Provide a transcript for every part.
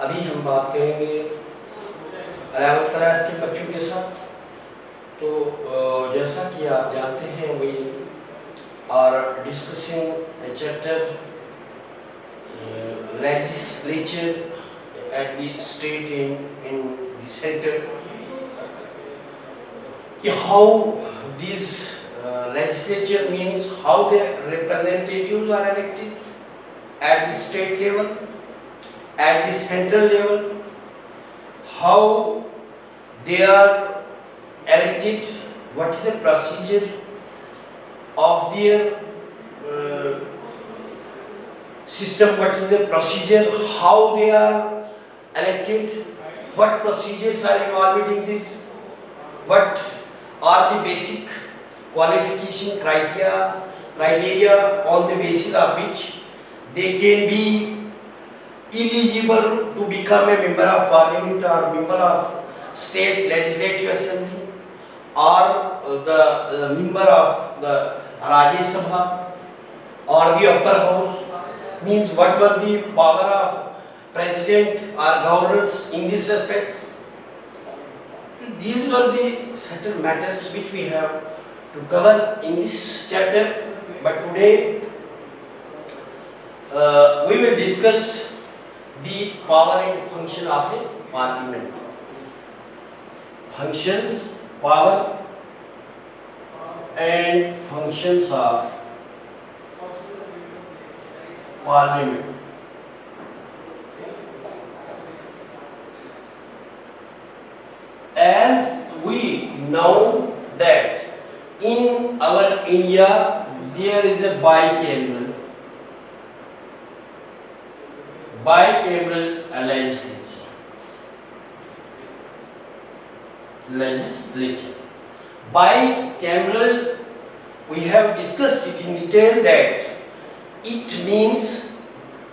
अभी हम बात करेंगे 11th क्लास के बच्चों के साथ। तो जैसा कि आप जानते हैं we are discussing a chapter legislature at the state in the center, how these legislature means how the representatives are elected at the state level, at the central level, how they are elected, what is the procedure of their system, what is the procedure, how they are elected, what procedures are involved in this, what are the basic qualification criteria on the basis of which they can be eligible to become a member of parliament or member of state legislative assembly or the member of the Rajya Sabha or the upper house, means what were the power of president or governors in this respect. These were the certain matters which we have to cover in this chapter, but today we will discuss the power and function of a parliament. Functions, power and functions of parliament. As we know that in our India there is a bicameral legislature. Bicameral, we have discussed it in detail that it means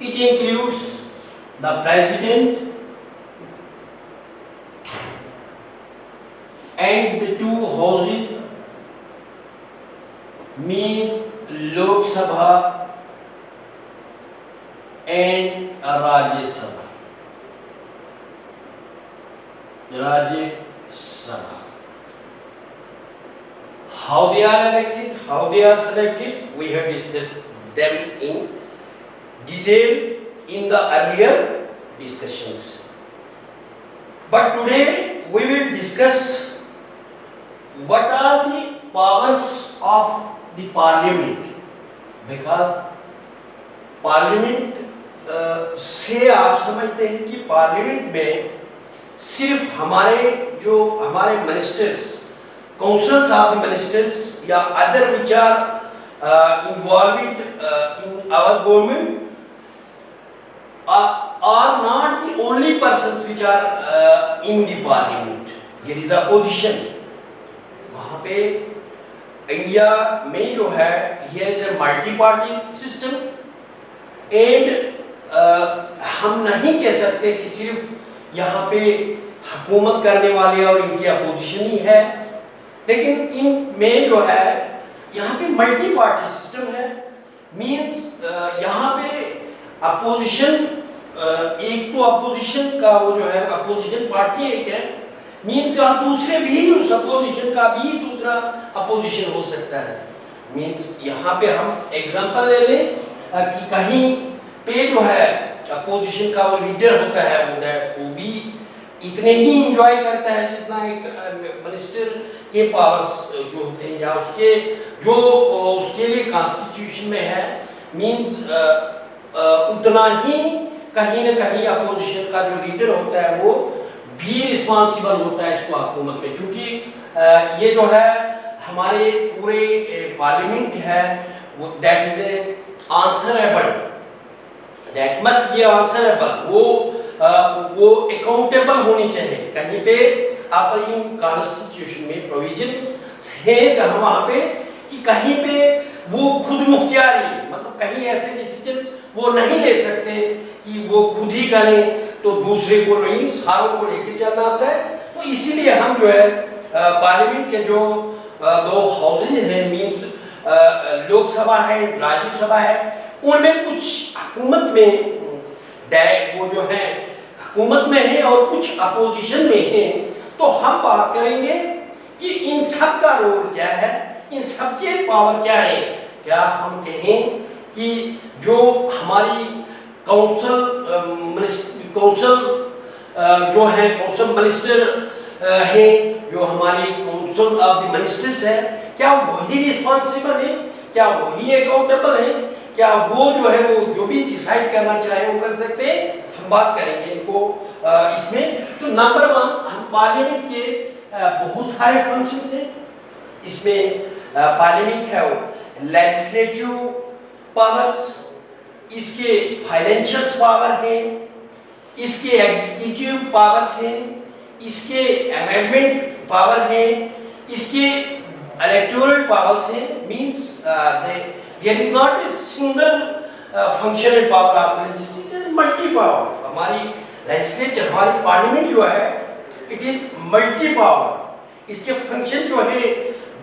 it includes the president and the two houses, means Lok Sabha and Rajya Sabha. How they are elected, how they are selected, we have discussed them in detail in the earlier discussions. But today we will discuss what are the powers of the parliament, because parliament से आप समझते हैं कि parliament में सिर्फ हमारे ministers, councils of the ministers या other which are involved in our government are not the only persons which are in the parliament. There is opposition. वहाँ पे इंडिया में जो है here is a multi party system and हम नहीं कह सकते कि सिर्फ यहाँ पे हुकूमत करने वाले और इनकी अपोजिशन ही है, लेकिन इन में जो है यहाँ पे मल्टी पार्टी सिस्टम है। मींस यहाँ पे अपोजिशन, एक तो अपोजिशन का वो जो है अपोजिशन पार्टी एक है, मींस यहाँ दूसरे भी उस अपोजिशन का भी दूसरा अपोजिशन हो सकता है। मींस यहाँ पे हम एग्जांपल ले लें कि कहीं पे जो है अपोजिशन का वो लीडर होता है वो भी इतने ही इंजॉय करता है जितना एक मिनिस्टर के पावर्स जो होते हैं या उसके लिए कॉन्स्टिट्यूशन में है। मींस उतना ही कहीं ना कहीं अपोजिशन का जो लीडर होता है वो भी रिस्पॉन्सिबल होता है इसको हुकूमत में, क्योंकि ये जो है हमारे पूरे पार्लियामेंट है वो that is a answerable, that must be answerable, वो अकाउंटेबल होनी चाहिए। कहीं पे आप इन कॉन्स्टिट्यूशन में प्रोविजन है वहाँ पे कि कहीं पे वो खुद मुख्तियारी, मतलब कहीं ऐसे डिसीजन वो नहीं ले सकते कि वो खुद ही करें तो दूसरे को नहीं, सारों को लेके चलना होता है। तो इसीलिए हम जो है पार्लियामेंट के जो दो हाउसेज हैं, मींस लोकसभा है, राज्यसभा है, उनमें कुछ हुकूमत में वो जो है हुकूमत में हैं और कुछ अपोजिशन में हैं, तो हम बात करेंगे कि इन सब का रोल क्या है, इन सबके पावर क्या है। क्या हम कहें कि जो हमारी काउंसिल जो है काउंसिल मिनिस्टर है, जो हमारी काउंसिल ऑफ द मिनिस्टर्स है, क्या वही रिस्पॉन्सिबल है, क्या वही अकाउंटेबल है, क्या वो जो है वो जो भी डिसाइड करना चाहे वो कर सकते हैं। हम बात करेंगे इनको इसमें। तो नंबर 1, हम पार्लियामेंट के बहुत सारे फंक्शंस हैं। इसमें पार्लियामेंट है वो लेजिस्लेटिव पावर्स, इसके फाइनेंशियल पावर है, इसके एग्जीक्यूटिव पावर्स हैं, इसके अमेंडमेंट पावर है, इसके इलेक्टोरल पावर्स हैं। Means there is not a single function and power of the legislature, multi power. हमारी लेजिस्लेचर, हमारी पार्लियामेंट जो है, इट इज मल्टी पावर। इसके फंक्शन जो है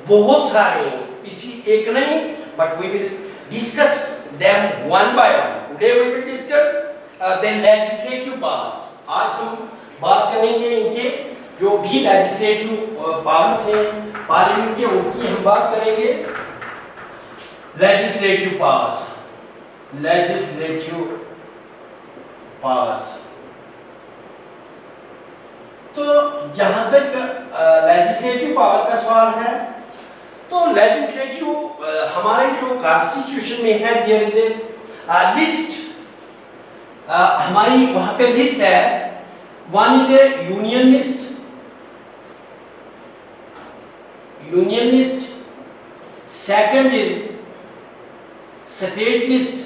बहुत सारे हैं, किसी एक नहीं, but we will discuss them one by one. Today we will discuss the legislative powers. आज हम बात करेंगे इनके जो भी लेजिस्लेटिव पावर्स हैं पार्लियामेंट के, उनकी हम बात करेंगे। Legislative powers, legislative powers. तो जहां तक लेजिस्लेटिव पावर का सवाल है, तो लेजिस्लेटिव हमारे जो कॉन्स्टिट्यूशन में है, देयर इज ए लिस्ट। हमारी वहां पे लिस्ट है। One is A union list, union list. Second is state list,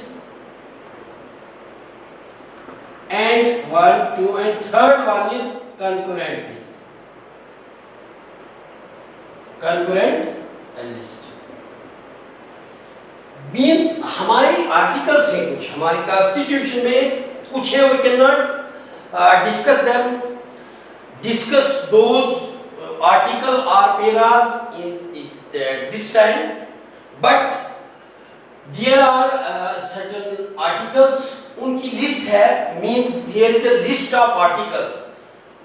and 1, 2 and third one is concurrent list, concurrent list means हमारे आर्टिकल्स हैं कुछ, हमारी कॉन्स्टिट्यूशन में कुछ है, we cannot discuss them, discuss those article or paras in this time, but there are certain articles, उनकी list है। means there is a list of articles,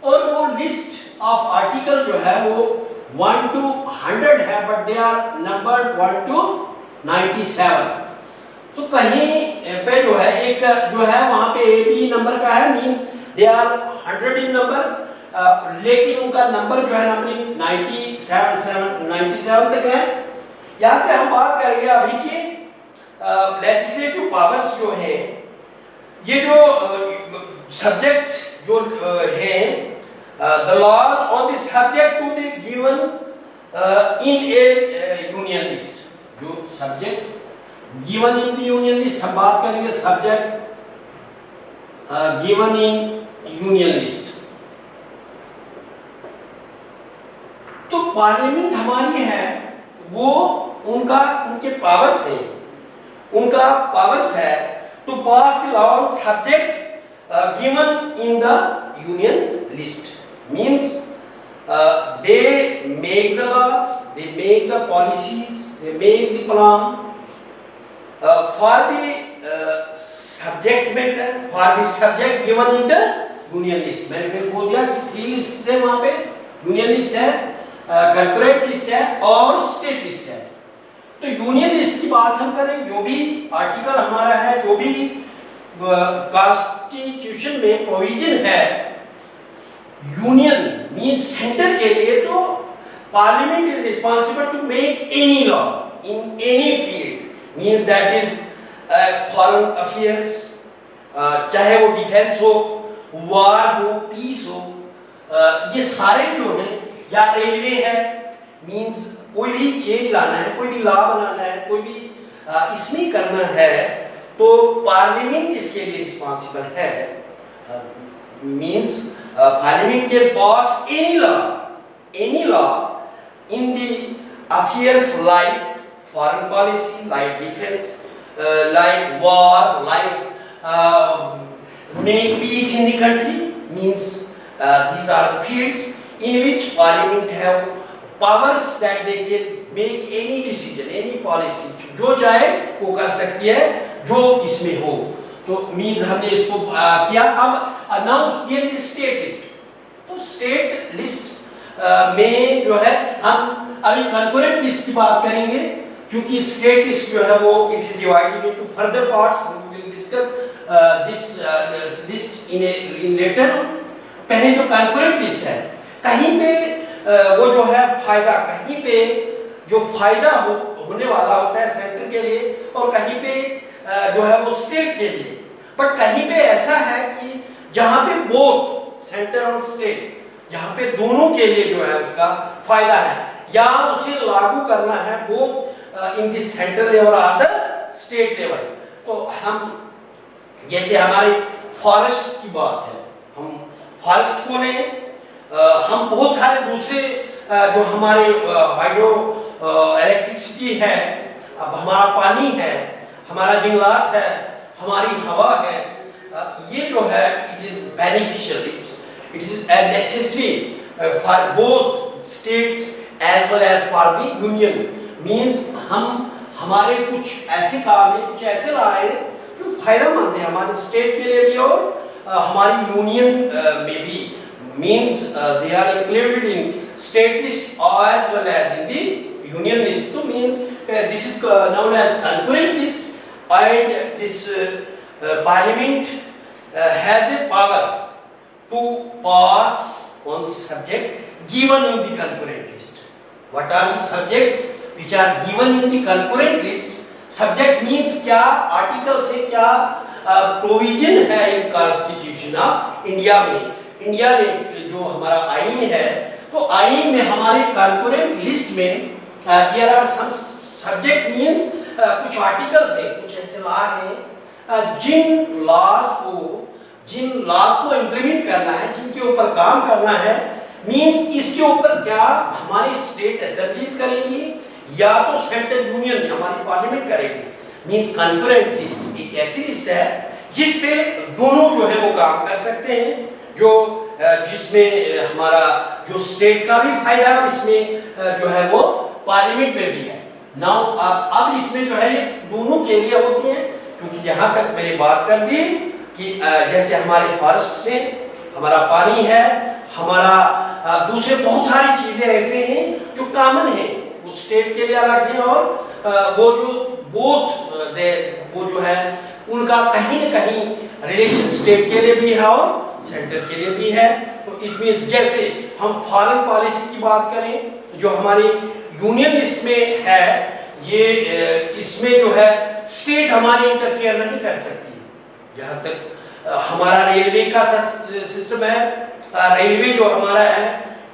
और वो लिस्ट ऑफ आर्टिकल जो है वो 1 to 100 है, but they are numbered 1 to 97। तो कहीं पे जो है एक जो है वहां पे ए बी नंबर का है, means they are 100 in number, लेकिन उनका नंबर जो है नंबरिंग 97 तक है। यहाँ पे हम बात करेंगे अभी की लेजिस्लेटिव पावर्स जो है, ये जो सब्जेक्ट्स जो हैं, the laws on the subject to the given in a union list। जो subject given in the union list, हम बात करेंगे subject given in union list। तो पार्लियामेंट हमारी है वो उनके पावर्स है, उनका पावर्स है to pass the law on subject given in the union list। means they make the laws, they make the policies, they make the plan for the subject matter, for the subject given in the union list। मैंने बोल दिया कि 3 list है वहां पे, union list है, concurrent list है और स्टेट लिस्ट है। तो यूनियन लिस्ट की बात हम करें, जो भी आर्टिकल हमारा है, जो भी कॉन्स्टिट्यूशन में प्रोविजन है यूनियन मींस सेंटर के लिए, तो parliament is responsible to make any law in any field. Means that is foreign affairs, चाहे वो डिफेंस हो, वार हो, पीस हो, ये सारे जो हैं, या रेलवे है, मींस कोई भी चेंज लाना है, कोई भी लॉ बनाना है, कोई भी इसमें करना है, तो पार्लियामेंट इसके लिए रिस्पांसिबल है। मींस पार्लियामेंट के पास any law in the affairs like foreign policy, like defense, like war, like make peace in the country, means these are the fields in which parliament have powers that they can make any decision, any policy, जो चाहे वो कर सकती है, जो इसमें हो। तो मींस हमने इसको किया। अब now there is state list. तो स्टेट लिस्ट में जो है हम अभी कंकरेंट लिस्ट की बात करेंगे, क्योंकि स्टेट लिस्ट जो है वो it is divided into further parts. We will discuss this list in later. पहले जो कंकरेंट लिस्ट है, कहीं पे वो जो है फायदा, कहीं पे जो फायदा होने वाला होता है सेंटर के लिए, और कहीं पे जो है वो स्टेट के लिए। बट कहीं पे ऐसा है कि जहां पे बोथ सेंटर और स्टेट, जहां पे दोनों के लिए जो है उसका फायदा है, या उसे लागू करना है both in this central level और द स्टेट लेवल। तो हम जैसे हमारे फॉरेस्ट की बात है, हम फॉरेस्ट को ने हम बहुत सारे दूसरे जो हमारे हाइड्रो इलेक्ट्रिसिटी है, अब हमारा पानी है, हमारा जंगलात है, हमारी हवा है, ये जो है it is beneficial, it is a necessary for both state as well as for the union. Means हम हमारे कुछ ऐसे काम है, कुछ ऐसे लाए जो फायदेमंद है हमारे स्टेट के लिए भी और हमारी यूनियन में भी। means they are included in state list as well as in the union list. So means this is known as concurrent list, and this parliament has a power to pass on the subject given in the concurrent list. What are the subjects which are given in the concurrent list? Subject means क्या article से क्या provision है in constitution of India में। India में जो हमारा आईन है, तो आईन में हमारे कंकरेंट लिस्ट में there are some subject means कुछ आर्टिकल्स है, कुछ ऐसे लॉ है जिन लॉज को इंप्लीमेंट करना है, जिनके ऊपर काम करना है। मींस इसके ऊपर क्या हमारी स्टेट असेंबलीज करेंगी या तो सेंट्रल यूनियन हमारी पार्लियामेंट करेगी। मींस कंकरेंट लिस्ट एक ऐसी लिस्ट है जिस पे दोनों जो है वो काम कर सकते हैं, जो जिसमें हमारा जो स्टेट का भी फायदा है, इसमें जो है वो पार्लियामेंट में भी है। नाउ अब इसमें जो है ये दोनों के लिए होती है, क्योंकि जहां तक मैंने बात कर दी कि जैसे हमारे फॉरेस्ट से हमारा पानी है, हमारा दूसरे बहुत सारी चीजें ऐसे हैं जो कॉमन है, वो स्टेट के लिए अलग है, और वो जो वो जो है उनका कहीं न कहीं रिलेशन स्टेट के लिए भी है और सेंटर के लिए भी है। तो इट मींस जैसे हम फॉरेन पॉलिसी की बात करें जो हमारी यूनियन लिस्ट में है, ये इसमें जो है स्टेट हमारी इंटरफियर नहीं कर सकती। जहां तक हमारा रेलवे का सिस्टम है, रेलवे जो हमारा है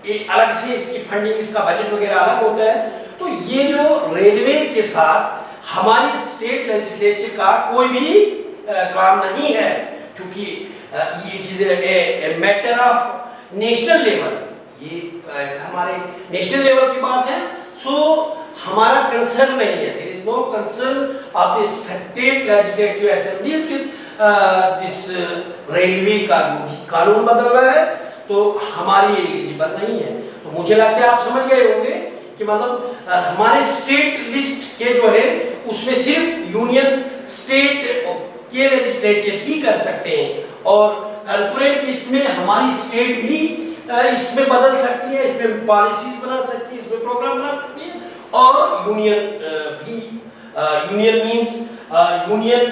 एक अलग से इसकी फंडिंग, इसका बजट वगैरह अलग होता है। तो ये जो रेलवे के साथ हमारी स्टेट लेजिस्लेचर का कोई भी काम नहीं है, क्योंकि ये चीजें मैटर ऑफ नेशनल लेवल, ये हमारे नेशनल लेवल की बात है। सो हमारा कंसर्न नहीं है, there is no concern of the state legislative assemblies with this railway का जो कानून बदल रहा है, तो हमारी एलिजिबल नहीं है। तो मुझे लगता है आप समझ गए होंगे कि मतलब हमारे स्टेट लिस्ट के जो है उसमें सिर्फ यूनियन स्टेट के लेजिस्लेचर ही कर सकते हैं, और कंकरेंट लिस्ट में हमारी स्टेट भी इसमें बदल सकती है, इसमें पॉलिसीज बना सकती है, इसमें प्रोग्राम बना सकती है, और यूनियन भी यूनियन मींस यूनियन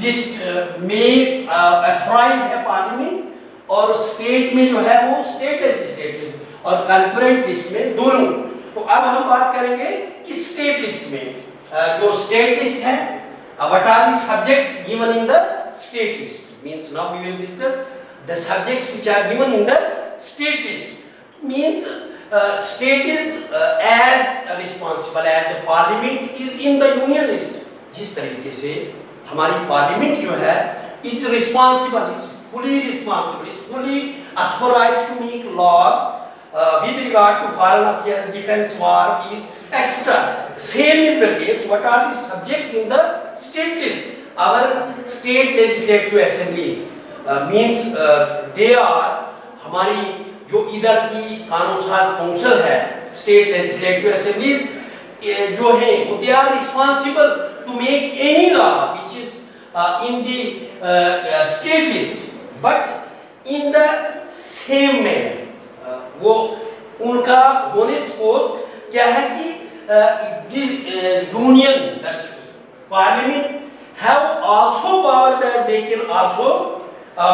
लिस्ट में अथॉराइज है पार्लियामेंट, और स्टेट में जो है वो स्टेट लेजिस्लेटिव, और कंकरेंट लिस्ट में दोनों। तो अब हम बात करेंगे कि स्टेट लिस्ट में जो स्टेट लिस्ट है, what are the subjects given in the state list? Means now we will discuss the subjects which are given in the state list. Means state is as responsible as the parliament is in the union list. जिस तरीके से हमारी parliament जो है is responsible, is fully authorized to make laws with regard to foreign affairs, defense, war, peace, etc. Same is the case. What are the subjects in the state list? Our state legislative assemblies means they are हमारी जो इधर की कानून साज council है, state legislative assemblies जो है, they are responsible to make any law which is in the state list, but in the same manner. वो उनका होने सपोज क्या है कि union parliament have also power that they can also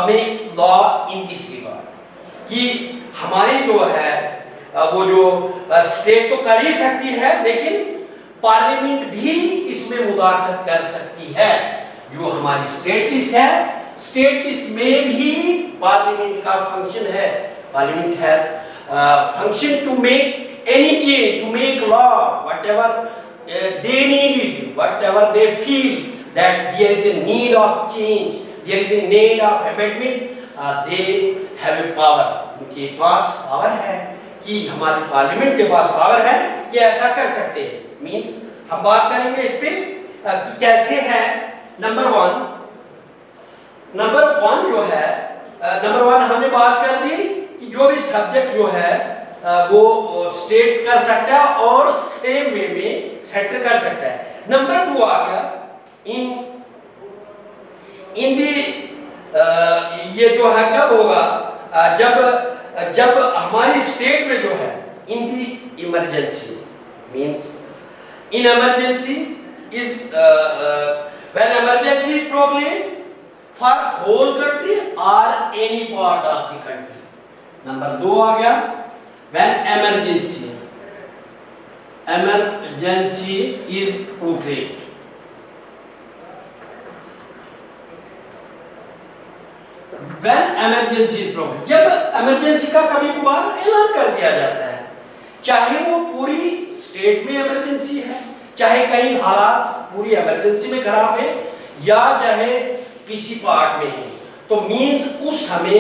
make law in this regard, कि हमारी जो है वो जो स्टेट तो कर ही सकती है, लेकिन पार्लियामेंट भी इसमें मुदाखलत कर सकती है। जो हमारी स्टेट लिस्ट है, स्टेट लिस्ट में भी पार्लियामेंट का फंक्शन है। Parliament has function to make any change, to make law, whatever they need it, whatever they feel that there is a need of change, there is a need of amendment, they have a power. उनके पास power है कि हमारे parliament के पास power है कि ऐसा कर सकते हैं। मींस हम बात करेंगे इस पे कि कैसे है। नंबर वन जो है, नंबर वन हमने बात कर दी कि जो भी सब्जेक्ट जो है वो स्टेट कर सकता है और सेम वे में सेंटर कर सकता है। नंबर टू आ गया इन दी, ये जो है कब होगा, जब हमारी स्टेट में जो है in the emergency, means in emergency is when emergency is proclaimed for whole country और any part of the country. Number दो आ गया when emergency is proclaimed, when emergency is proclaimed, जब emergency का कभी कभार ऐलान कर दिया जाता है, चाहे वो पूरी स्टेट में इमरजेंसी है, चाहे कई हालात पूरी इमरजेंसी में खराब है, या चाहे किसी पार्ट में है, तो मींस उस समय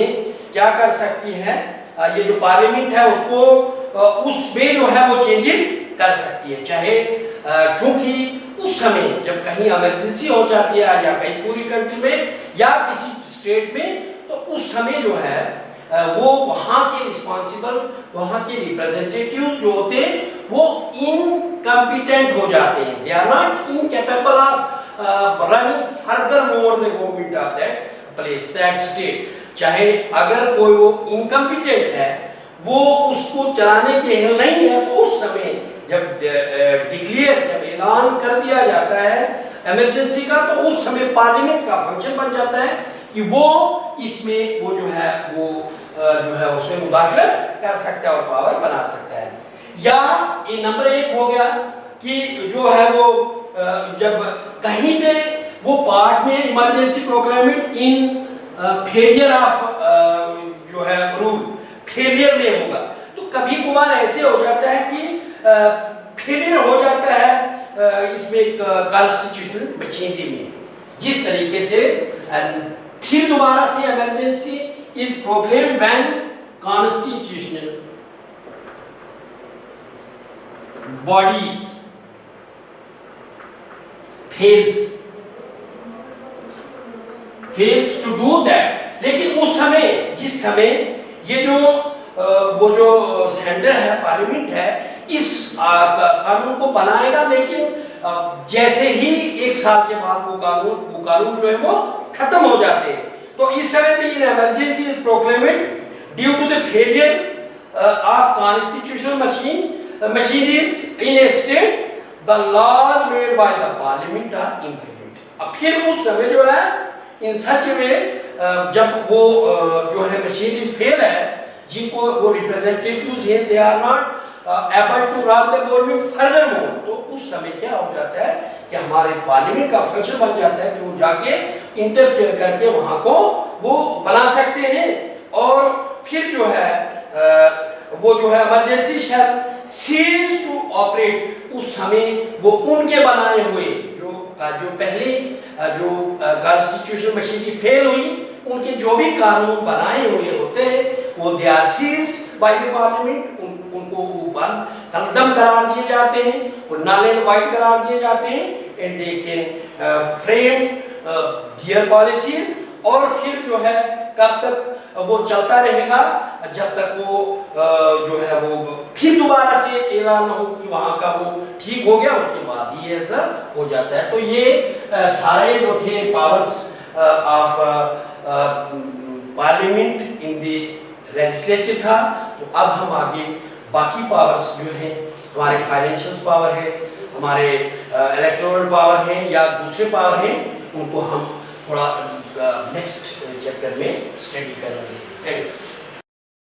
क्या कर सकती है ये जो पार्लियामेंट है उसको उसमें जो है वो चेंजेस कर सकती है। चाहे क्योंकि उस समय जब कहीं इमरजेंसी हो जाती है या कहीं पूरी कंट्री में या किसी स्टेट में, तो उस समय जो है वो वहाँ के रिस्पॉन्सिबल, वहाँ के रिप्रेजेंटेटिव्स जो होते हैं वो इनकम्पिटेंट हो जाते हैं। They are not incapable of running furthermore the government of that place, that state. चाहे अगर कोई वो इनकम्पिटेंट है, वो उसको चलाने के हिल नहीं है, तो उस समय जब जब ऐलान कर दिया जाता है इमरजेंसी का, तो उस समय पार्लियामेंट का फंक्शन बन जाता है कि वो इसमें वो जो है वो जो है उसमें मुदाखलत कर सकता है और पावर बना सकता है। या ये नंबर एक हो गया कि जो है वो जब कहीं पे वो पार्ट में इमरजेंसी प्रोक्लेमेंट इन फेलियर ऑफ जो है रूल, फेलियर में होगा, तो कभी कभार ऐसे हो जाता है कि फेलियर हो जाता है इसमें कॉन्स्टिट्यूशनल मशीनरी में, जिस तरीके से फिर दोबारा से emergency is proclaimed when constitutional bodies fails to do that। लेकिन उस समय, जिस समय ये जो वो जो सेंटर है, पार्लियामेंट है, इस कानून को बनाएगा, लेकिन जैसे ही एक साल के बाद वो कानून जो है वो खत्म हो जाते हैं, तो इस समय भी in emergency is proclaimed due to the failure of constitutional machineries in a state, the laws made by the parliament are implemented. अब फिर उस समय जो है इन सच में जब वो जो है मशीनरी फेल है, जिनको वो रिप्रेजेंटेटिव्स हैं, they are not able to run the government furthermore, तो उस समय क्या हो जाता है कि हमारे पार्लियामेंट का फंक्शन बन जाता है कि वो जाके इंटरफेयर करके वहां को वो बना सकते हैं, और फिर जो है वो जो है emergency shall cease to operate. उस समय वो उनके बनाए हुए जो पहले जो कॉन्स्टिट्यूशन मशीनरी फेल हुई, उनके जो भी कानून बनाए हुए होते हैं वो they are seized by the parliament, उनको कलदम करार दिए जाते हैं, वो नल एंड वाइड करार दिए जाते हैं, and they can frame there policies. और फिर जो है कब तक वो चलता रहेगा, जब तक वो जो है वो फिर दोबारा से ऐलान हो कि वहाँ का वो ठीक हो गया, उसके बाद ही ऐसा हो जाता है। तो ये सारे जो थे powers of parliament in the legislature था। तो अब हम आगे बाकी पावर्स जो हैं, हमारे फाइनेंशियल पावर है, हमारे इलेक्टोरल पावर है या दूसरे पावर हैं, उनको हम थोड़ा नेक्स्ट चैप्टर में स्टडी करेंगे। थैंक्स।